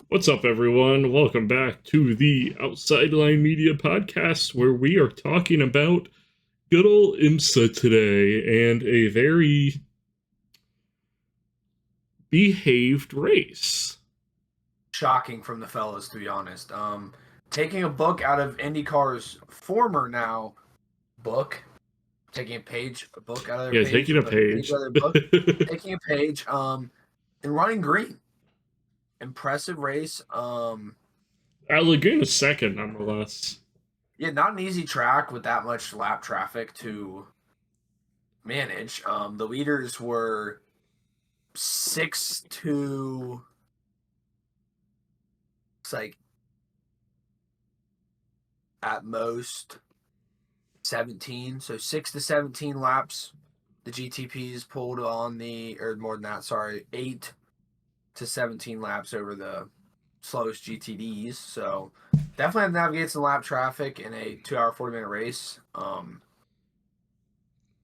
What's up, everyone? Welcome back to the Outside Line Media Podcast, where we are talking about good old IMSA today and a very behaved race. Shocking from the fellas, to be honest. Taking a book out of IndyCar's former now book, taking a book out of their page. Taking a page. Out of their book, taking a page, and running green. Impressive race. At Laguna Seca, nonetheless. Yeah, not an easy track with that much lap traffic to manage. The leaders were 6 to... It's like at most 17, so 6 to 17 laps the GTPs pulled on or more than that, 8 to 17 laps over the slowest GTDs. So definitely have to navigate some lap traffic in a 2-hour 40-minute race.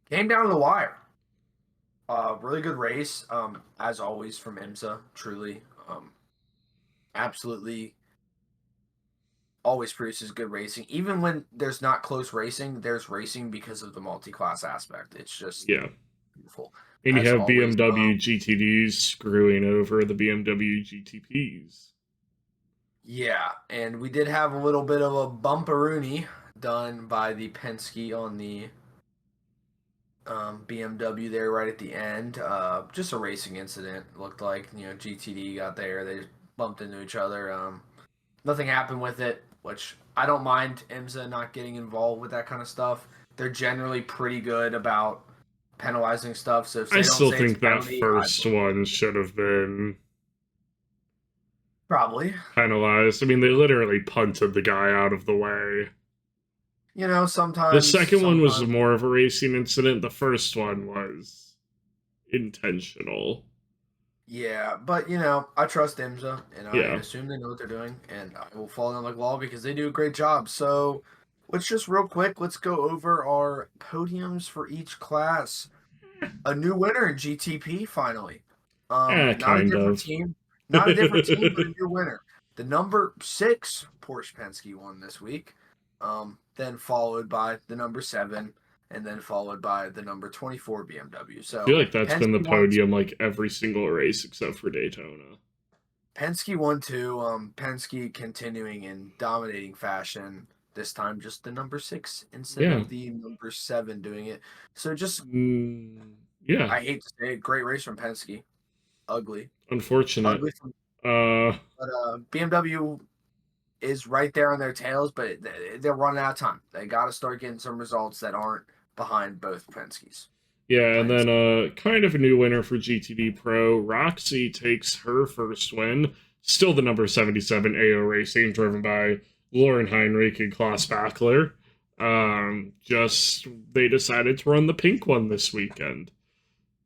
Came down to the wire. Really good race, as always, from IMSA. Truly, absolutely always produces good racing. Even when there's not close racing, there's racing because of the multi-class aspect. It's just beautiful. And you have BMW GTDs screwing over the BMW GTPs. Yeah, and we did have a little bit of a bumperoonie done by the Penske on the BMW there right at the end. Just a racing incident, looked like. GTD got there. They just bumped into each other. Nothing happened with it, which I don't mind IMSA not getting involved with that kind of stuff. They're generally pretty good about penalizing stuff. So if they I don't still say think that penalty, first one should have been probably penalized. I mean, they literally punted the guy out of the way. Sometimes... The second one was more of a racing incident. The first one was intentional. Yeah, but, I trust IMSA, and I assume they know what they're doing, and I will follow them like law because they do a great job. So let's just real quick, let's go over our podiums for each class. A new winner in GTP, finally. Not a different team, but a new winner. The number 6 Porsche Penske won this week, then followed by the number 7, and then followed by the number 24 BMW. So I feel like that's been the podium like every single race except for Daytona. Penske won 2. Penske continuing in dominating fashion. This time just the number 6 instead of the number 7 doing it. So just... I hate to say it, great race from Penske. Ugly. Unfortunate. But BMW is right there on their tails, but they're running out of time. They got to start getting some results that aren't behind both Penskes. Yeah, and then kind of a new winner for GTD Pro. Roxy takes her first win. Still the number 77 AO Racing, driven by Lauren Heinrich and Klaus Bachler. They decided to run the pink one this weekend.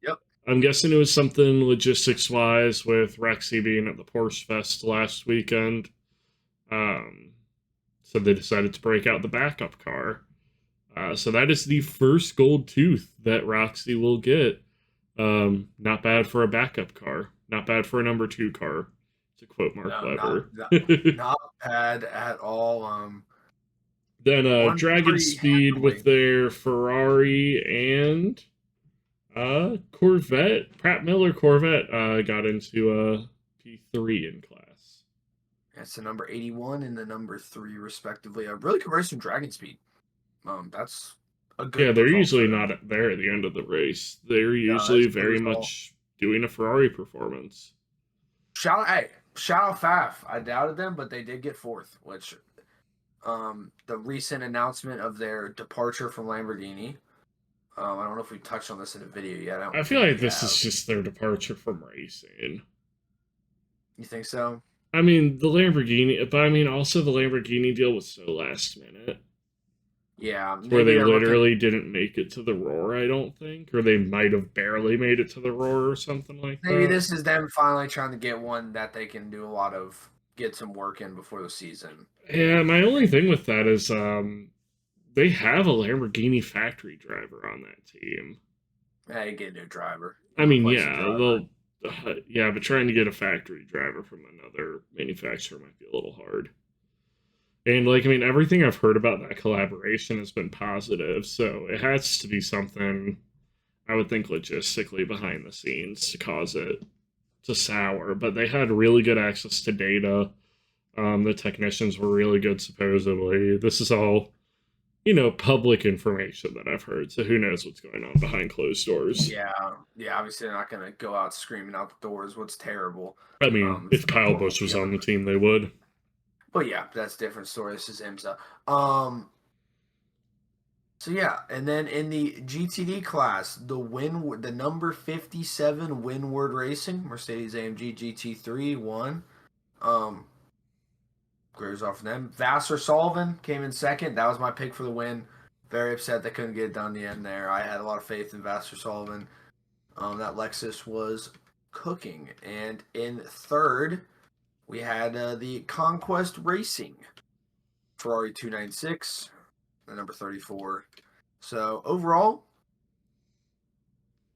Yep. I'm guessing it was something logistics-wise with Rexy being at the Porsche Fest last weekend. So they decided to break out the backup car. So that is the first gold tooth that Roxy will get. Not bad for a backup car. Not bad for a number 2 car, to quote Mark Webber. Not bad at all. Then Dragon Speed with their Ferrari and Corvette, Pratt Miller Corvette, got into P3 in class. That's the number 81 and the number 3, respectively. A really good race from Dragon Speed. That's a good... Yeah, they're usually not there at the end of the race. They're usually very much doing a Ferrari performance. Shout out Faf. I doubted them, but they did get 4th, which the recent announcement of their departure from Lamborghini. I don't know if we touched on this in a video yet. I feel like this is just their departure from racing. You think so? I mean, the Lamborghini, but I mean, also the Lamborghini deal was so last minute. Yeah. Where they literally didn't make it to the Roar, I don't think. Or they might have barely made it to the Roar or something like that. Maybe this is them finally trying to get one that they can do get some work in before the season. Yeah, my only thing with that is they have a Lamborghini factory driver on that team. Hey, get a new driver. I mean, yeah, Yeah, but trying to get a factory driver from another manufacturer might be a little hard. And like, I mean, everything I've heard about that collaboration has been positive, so it has to be something I would think logistically behind the scenes to cause it to sour. But they had really good access to data. The technicians were really good, supposedly. This is all, public information that I've heard. So who knows what's going on behind closed doors? Yeah, yeah. Obviously, they're not going to go out screaming out the doors. What's terrible. I mean, It's if not Kyle public, Busch was yeah. on the team, they would. But yeah, that's a different story. This is IMSA. So yeah, and then in the GTD class, the number 57 Windward Racing Mercedes-AMG GT3 won. Greers off of them. Vassar Sullivan came in second. That was my pick for the win. Very upset they couldn't get it done in the end there. I had a lot of faith in Vassar Sullivan. That Lexus was cooking. And in third, we had the Conquest Racing Ferrari 296, the number 34. So overall,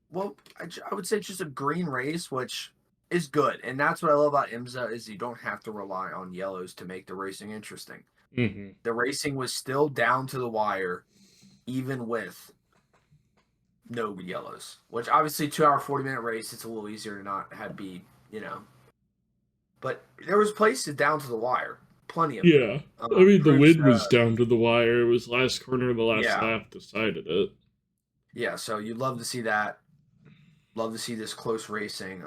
well, I would say just a green race, which is good. And that's what I love about IMSA is you don't have to rely on yellows to make the racing interesting. Mm-hmm. The racing was still down to the wire, even with no yellows. Which obviously 2 hour 40-minute race, it's a little easier to not have be, But there was places down to the wire, plenty of Yeah, them. I mean the Proofs, win was down to the wire. It was last corner of the last yeah, lap decided it. yeah. So you'd love to see that. Love to see this close racing.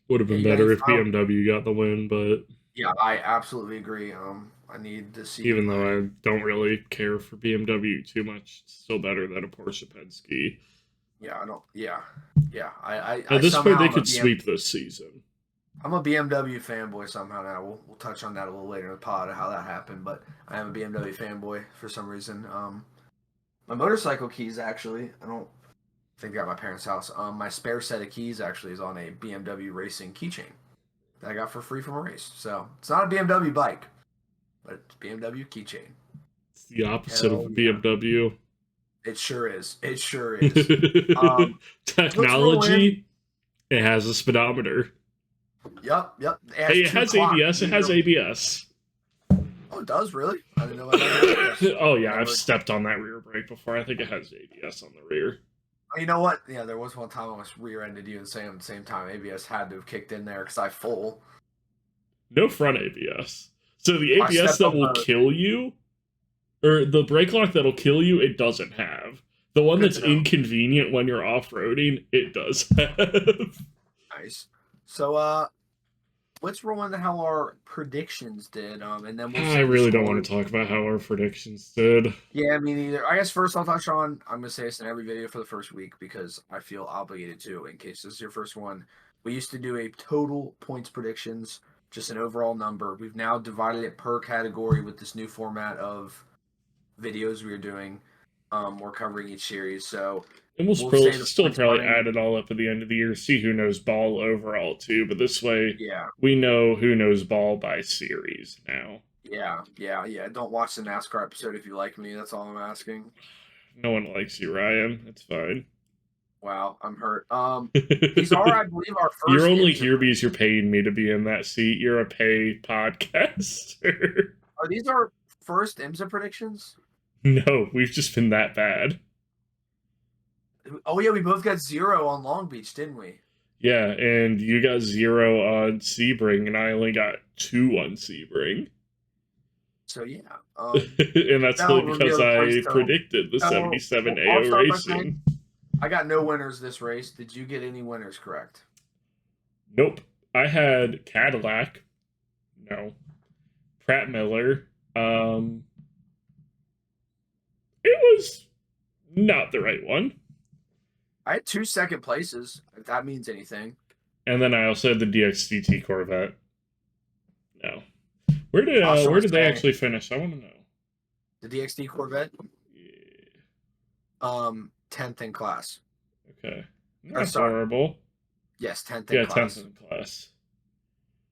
Would have Yeah, been you got better any if BMW got the win, but Yeah, I absolutely agree. I need to see. even though I don't really care for BMW too much, it's still better than a Porsche Penske. Yeah, I don't. Yeah, yeah. I At this point, somehow they could sweep this season. I'm a BMW fanboy somehow now. We'll touch on that a little later in the pod how that happened, but I am a BMW fanboy for some reason. My motorcycle keys actually, I don't think they're at my parents' house. My spare set of keys actually is on a BMW racing keychain that I got for free from a race. So it's not a BMW bike, but it's BMW keychain. It's the opposite of a BMW. It sure is. It sure is. Technology. It has a speedometer. Yep. It has ABS. It has ABS. Oh, it does really? I didn't know about that. Oh yeah, I've stepped on that rear brake before. I think it has ABS on the rear. You know what? Yeah, there was one time I almost rear-ended you and Sam at the same time. ABS had to have kicked in there because I full. No front ABS. So the ABS that will kill you, or the brake lock that'll kill you, it doesn't have. The one that's inconvenient when you're off-roading, it does have. Nice. So, let's roll into how our predictions did, and then I really don't want to talk about how our predictions did. Yeah, me neither. I guess first I'll touch on, I'm going to say this in every video for the first week because I feel obligated to, in case this is your first one. We used to do a total points predictions, just an overall number. We've now divided it per category with this new format of videos we're doing. We're covering each series, so... And we'll still probably add it all up at the end of the year, see who knows ball overall, too. But this way, we know who knows ball by series now. Yeah. Don't watch the NASCAR episode if you like me. That's all I'm asking. No one likes you, Ryan. It's fine. Wow, I'm hurt. These are, I believe, our first... You're only here because you're paying me to be in that seat. You're a pay podcaster. Are these our first IMSA predictions? No, we've just been that bad. Oh, yeah, we both got 0 on Long Beach, didn't we? Yeah, and you got 0 on Sebring, and I only got 2 on Sebring. So, yeah. And that's only because I predicted the 77 AO Racing. I got no winners this race. Did you get any winners correct? Nope. I had Cadillac. No. Pratt Miller. It was not the right one. I had 2 second places, if that means anything. And then I also had the DXDT Corvette. No. Where did they actually finish? I want to know. The DXD Corvette? Yeah. 10th in class. Okay. That's horrible. Yes, 10th in class. Yeah, 10th in class.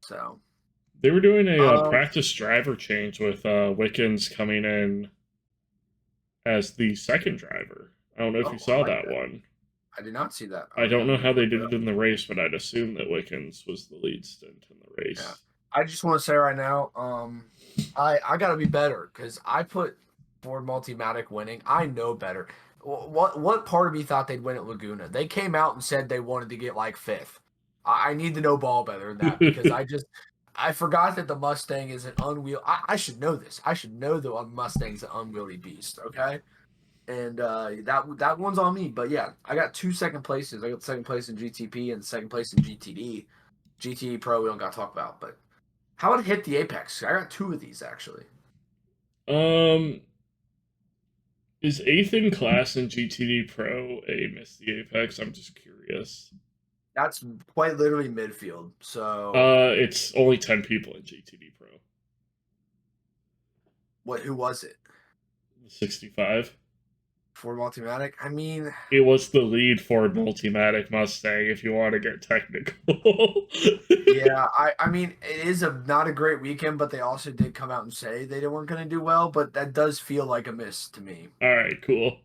So. They were doing a practice driver change with Wickens coming in as the second driver. I don't know if you saw that one. I did not see that. I don't I'm know gonna how they look did it it up. in the race, but I'd assume that Wickens was the lead stint in the Yeah. race. I just want to say right now, I gotta be better because I put Ford Multimatic winning. I know better. What part of me thought they'd win at Laguna? They came out and said they wanted to get like fifth. I need to know ball better than that because I forgot that the Mustang is an unwieldy. I should know this. I should know the Mustang's an unwieldy beast. Okay, and that one's on me. But yeah, I got two second places. I got second place in GTP and second place in GTD. GTD Pro we don't got to talk about, but how would it hit the apex? I got two of these actually. um, is eighth in class in GTD Pro a miss the apex? I'm just curious. That's quite literally midfield. So It's only 10 people in GTD Pro. what? Who was it? 65. Ford Multimatic. I mean, It was the lead Ford Multimatic Mustang, if you want to get technical. yeah. I mean, it is not a great weekend, but they also did come out and say they weren't going to do well. But that does feel like a miss to me. All right, cool.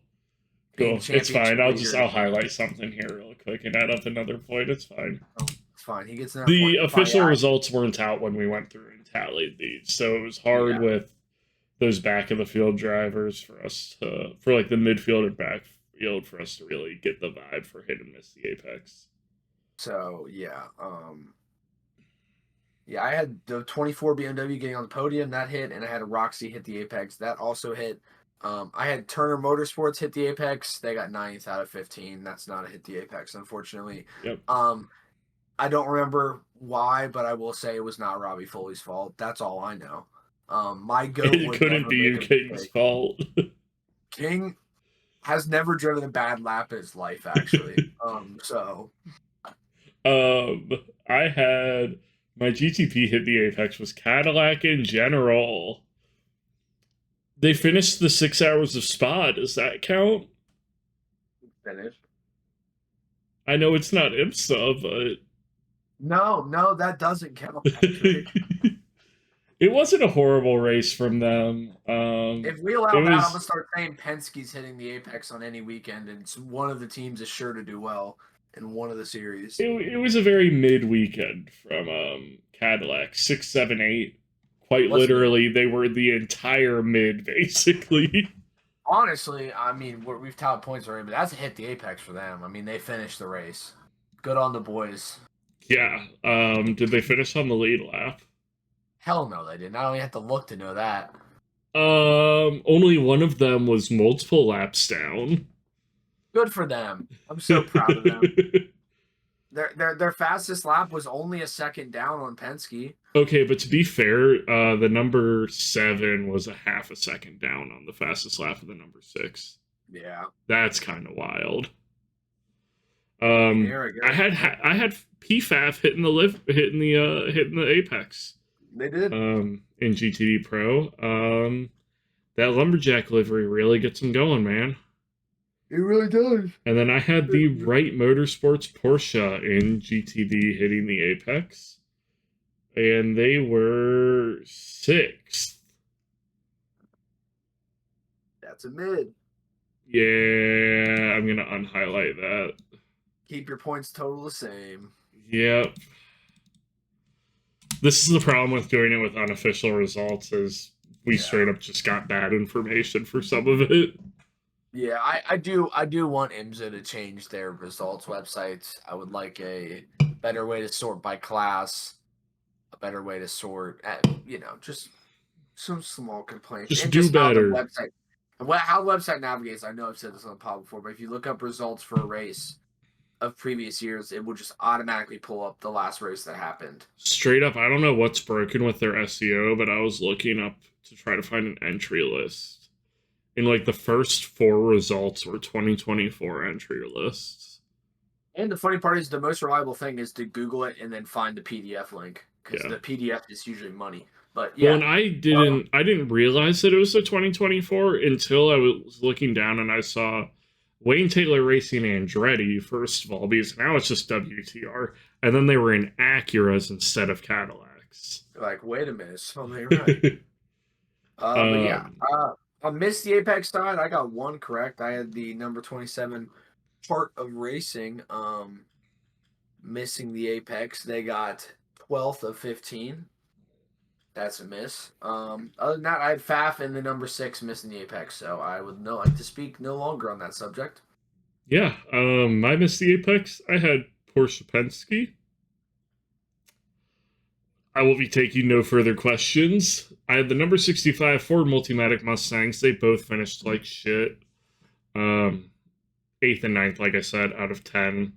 Being Cool. It's fine. championship leader. I'll highlight something here real quick and add up another point. It's fine. Oh, it's fine. He gets another The point. Fine. official results weren't out when we went through and tallied these, so it was hard Yeah. with those back of the field drivers for us to, for like the midfield and backfield, for us to really get the vibe for hit and miss the apex. So yeah, yeah, I had the 24 BMW getting on the podium, that hit, and I had a Roxy hit the apex, that also hit. I had Turner Motorsports hit the apex. They got 9th out of 15. That's not a hit the apex, unfortunately. Yep. I don't remember why, but I will say it was not Robbie Foley's fault. That's all I know. My goat It would couldn't never be you make a King's mistake. fault. King has never driven a bad lap in his life, actually. So I had my GTP hit the apex was Cadillac in general. They finished the 6 hours of spa. Does that count? finish. I know it's not IMSA, but No, that doesn't count, Patrick. it wasn't a horrible race from them. If we It allow that, I'm gonna was start saying Penske's hitting the apex on any weekend, and one of the teams is sure to do well in one of the series. it was a very mid weekend from Cadillac 6, 7, 8. Quite What's literally, they were the entire mid basically. Honestly, I mean, we've tallied points already, but that's a hit the apex for them. I mean, they finished the race. Good on the boys. Yeah. Did they finish on the lead lap? Hell no, they didn't. I don't even have to look to know that. Only one of them was multiple laps down. Good for them. I'm so proud of them. Their fastest lap was only a second down on Penske. Okay, but to be fair, the number 7 was a half a second down on the fastest lap of the number 6. Yeah, That's kind of wild. I had PFAF hitting the apex. They did. In GTD Pro. That lumberjack livery really gets him going, man. It really does. And then I had the Wright Motorsports Porsche in GTD hitting the apex, and they were 6th. That's a mid. Yeah, I'm gonna unhighlight that. Keep your points total the same. Yep. This is the problem with doing it with unofficial results, is we straight up just got bad information for some of it. Yeah, I do want IMSA to change their results websites. I would like a better way to sort by class, a better way to sort, just some small complaints. Just and do just better. How the website navigates. I know I've said this on the pod before, but if you look up results for a race of previous years, it will just automatically pull up the last race that happened. Straight up, I don't know what's broken with their SEO, but I was looking up to try to find an entry list. And like the first 4 results were 2024 entry lists. And the funny part is the most reliable thing is to Google it and then find the PDF link, because the PDF is usually money. But yeah, well, and I didn't realize that it was the 2024 until I was looking down and I saw Wayne Taylor Racing Andretti, first of all, because now it's just WTR, and then they were in Acuras instead of Cadillacs. Like, wait a minute, something right. But yeah, I missed the apex side. I got one correct. I had the number 27 part of racing, missing the apex. They got 12th of 15. That's a miss. Other than that, I had Faf in the number 6 missing the apex, so I would like to speak no longer on that subject. Yeah, I missed the apex. I had Porsche Penske. I will be taking no further questions. I had the number 65 Ford Multimatic Mustangs. They both finished like shit. Um, 8th and ninth, like I said, out of 10.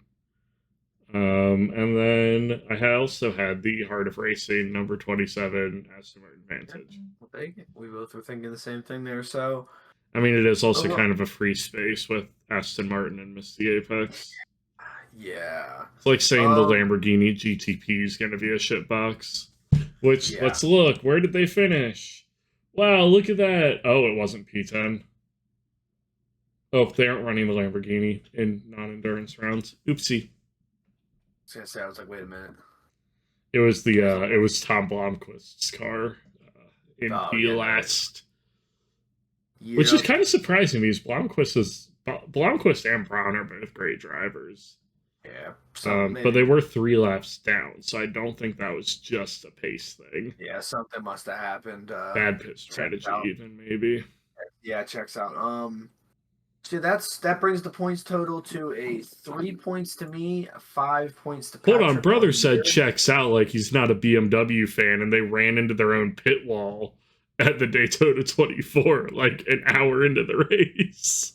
And then I also had the Heart of Racing number 27 Aston Martin Vantage. We both were thinking the same thing there. So, I mean, it is also kind of a free space with Aston Martin and Miss the Apex. Yeah. It's like saying the Lamborghini GTP is going to be a shitbox. Which, Yeah. let's look. Where did they finish? Wow, look at that. Oh, it wasn't P10. Oh, they aren't running the Lamborghini in non-endurance rounds. Oopsie. I was like, wait a minute. It was it was Tom Blomqvist's car in P last. Yep. Which is kind of surprising because Blomqvist and Brown are both great drivers. Yeah. But they were 3 laps down, so I don't think that was just a pace thing. Yeah, something must have happened. Bad pit strategy, even maybe. Yeah, checks out. See, that brings the points total to a 3 points to me, 5 points to Patrick. Hold on, brother said checks out like he's not a BMW fan, and they ran into their own pit wall at the Daytona 24 like an hour into the race.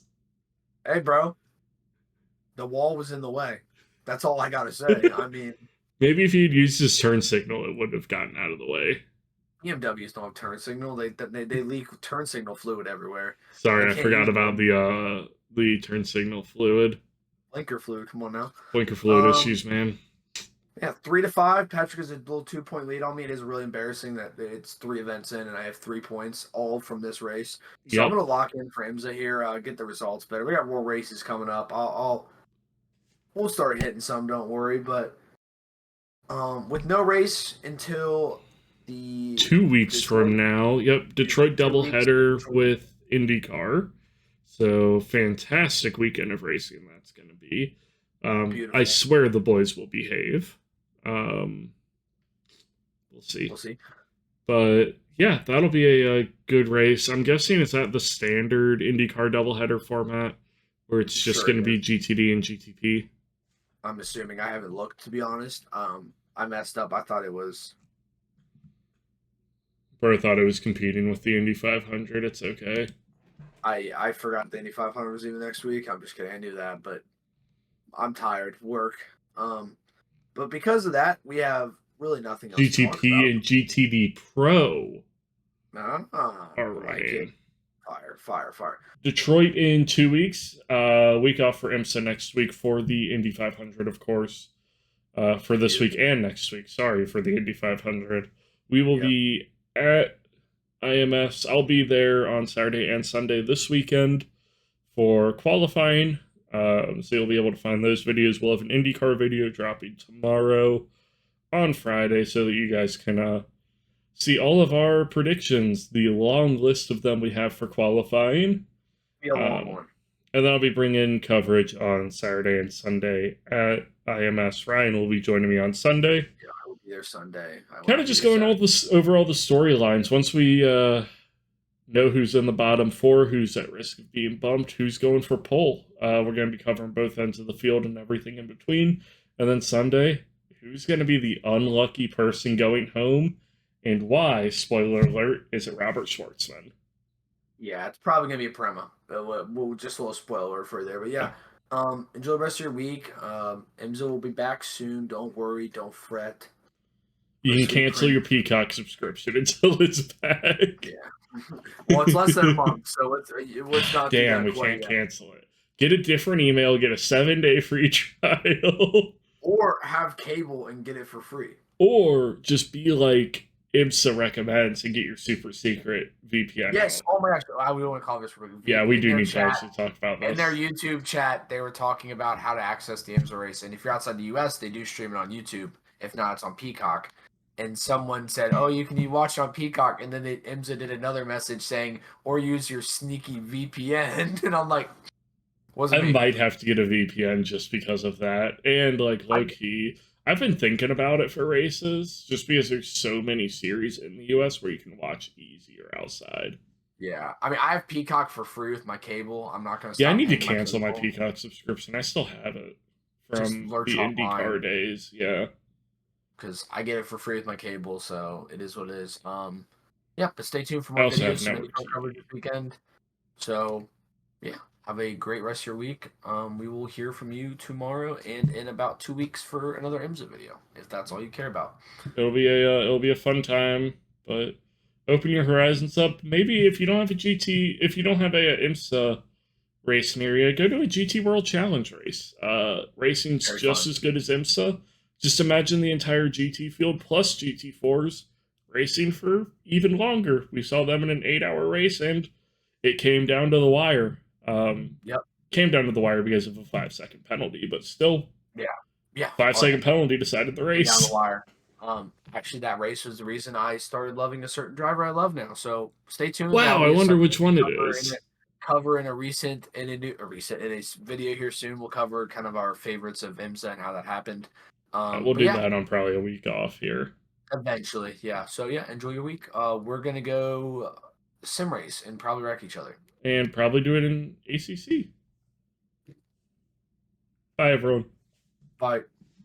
Hey, bro, the wall was in the way. That's all I gotta say. I mean, maybe if he'd used his turn signal, it would have gotten out of the way. BMWs don't have turn signal. They leak turn signal fluid everywhere. Sorry, I forgot about the turn signal fluid. Blinker fluid. Come on now. Blinker fluid issues, man. Yeah, 3 to 5. Patrick has a little 2-point lead on me. It is really embarrassing that it's 3 events in and I have 3 points, all from this race. So I'm gonna lock in for IMSA here. Get the results better. We got more races coming up. We'll start hitting some. Don't worry. But with no race until the 2 weeks from now. Yep, Detroit doubleheader with IndyCar. So fantastic weekend of racing that's going to be. I swear the boys will behave. We'll see. We'll see. But yeah, that'll be a good race. I'm guessing it's at the standard IndyCar doubleheader format, where it's just going to be GTD and GTP. I'm assuming. I haven't looked, to be honest. I messed up. I thought it was. Or I thought it was competing with the Indy 500. It's okay. I forgot the Indy 500 was even next week. I'm just kidding. I knew that, but I'm tired. Work. But because of that, we have really nothing else. GTP and GTD Pro. All right. Fire. Detroit in 2 weeks. Week off for IMSA next week for the Indy 500, of course. For this week and next week. Sorry, for the Indy 500. We will be at IMS. I'll be there on Saturday and Sunday this weekend for qualifying. So you'll be able to find those videos. We'll have an IndyCar video dropping tomorrow on Friday so that you guys can see all of our predictions, the long list of them we have for qualifying. Be a long one. And then I'll be bringing coverage on Saturday and Sunday at IMS. Ryan will be joining me on Sunday. Yeah, I will be there Sunday. Kind of just going over all the storylines. Once we know who's in the bottom 4, who's at risk of being bumped, who's going for pole. We're going to be covering both ends of the field and everything in between. And then Sunday, who's going to be the unlucky person going home and why, spoiler alert, is it Robert Schwartzman? Yeah, it's probably going to be a Prema. We'll just a little spoiler for there. But yeah, enjoy the rest of your week. IMSA will be back soon. Don't worry. Don't fret. You can cancel your Peacock subscription until it's back. Yeah. Well, it's less than a month, so it's not. Damn, we can't cancel it. Get a different email, get a 7-day free trial. Or have cable and get it for free. Or just be like IMSA recommends and get your super secret VPN. Yes. Oh my gosh. We want to call this. Yeah, we do need to actually talk about this. In their YouTube chat, they were talking about how to access the IMSA race. And if you're outside the US, they do stream it on YouTube. If not, it's on Peacock. And someone said, "Oh, you can watch it on Peacock." And then IMSA did another message saying, "Or use your sneaky VPN." And I'm like, Wasn't I me. might have to get a VPN just because of that. And like I low key, I've been thinking about it for races just because there's so many series in the US where you can watch easier outside. Yeah, I mean, I have Peacock for free with my cable. I'm not going to Yeah, I stop need to paying my cancel my cable. Peacock subscription. I still have it Just from lurch the online IndyCar days. Yeah. because I get it for free with my cable, so it is what it is. Yeah, but stay tuned for I more also videos, have some network IndyCar coverage TV. this weekend. So, yeah, have a great rest of your week. We will hear from you tomorrow and in about 2 weeks for another IMSA video, if that's all you care about. It'll be a fun time, but open your horizons up. Maybe if you don't have a GT, if you don't have a IMSA race near you, go to a GT World Challenge race. Racing's Very just fun. as good as IMSA. Just imagine the entire GT field plus GT4s racing for even longer. We saw them in an 8-hour race, and it came down to the wire. Yep. Came down to the wire because of a 5-second penalty, but still, Yeah. Yeah. five Oh, yeah. second penalty decided the Came down the race. wire. Actually, that race was the reason I started loving a certain driver I love now. So stay tuned. That'll Wow, I be a wonder subject which one it cover in is. it. Cover in a recent in a video here soon. We'll cover kind of our favorites of IMSA and how that happened. We'll But do yeah, that on probably a week off here. eventually, yeah. So yeah, enjoy your week. We're gonna go sim race and probably wreck each other. And probably do it in ACC. Bye, everyone. Bye.